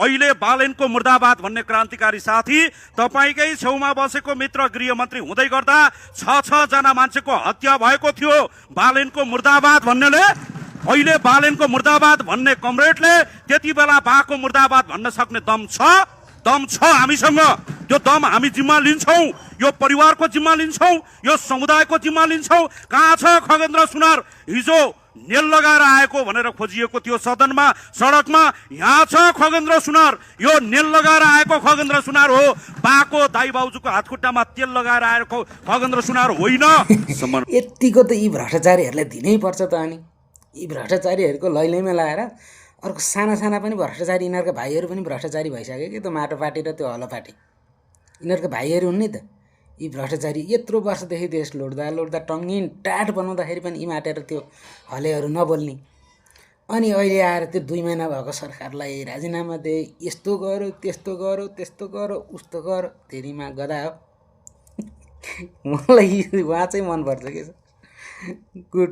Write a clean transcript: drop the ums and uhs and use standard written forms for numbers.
अहिले बालेनको मुर्दाबाद भन्ने क्रान्तिकारी साथी तपाईकै छेउमा बसेको मित्र गृहमन्त्री हुँदै गर्दा 6 जना मान्छेको हत्या भएको थियो बालेनको मुर्दाबाद भन्नेले। अहिले बालेनको मुर्दाबाद भन्ने कमरेडले त्यति बेला बाको मुर्दाबाद भन्न सक्ने दम छ हामीसँग। त्यो दम हामी जिम्मा लिन्छौँ, यो परिवारको जिम्मा लिन्छौँ, यो समुदायको जिम्मा लिन्छौँ। कहाँ छ खगेन्द्र सुनार? हिजो नेल लगाएर आएको भनेर खोजिएको थियो सदनमा सडकमा, यहाँ छ खगेन्द्र सुनार। यो नेल लगाएर आएको खगेन्द्र सुनार हो, बाको दाइ बाउजूको हातखुट्टामा तेल लगाएर आएको खगेन्द्र सुनार होइन। यतिको त यी भ्रष्टाचारीहरूलाई दिनै पर्छ त। अनि यी भ्रष्टाचारीहरूको लैलैमा लाएर अर्को साना पनि भ्रष्टाचारी, यिनीहरूका भाइहरू पनि भ्रष्टाचारी भइसक्यो कि त्यो माटो पार्टी र त्यो हलो पार्टी, यिनीहरूका भाइहरू हुन् नि त यी भ्रष्टाचारी। यत्रो वर्षदेखि देश लुट्दा टङ्गिन टाट बनाउँदाखेरि पनि यी माटेर त्यो हलेहरू नबोल्ने, अनि अहिले आएर त्यो 2 महिना भएको सरकारलाई राजीनामा दे, यस्तो गरो त्यस्तो गरो उस्तो गरो, तेरीमा गदा हो। मलाई उहाँ चाहिँ मनपर्छ के। गुड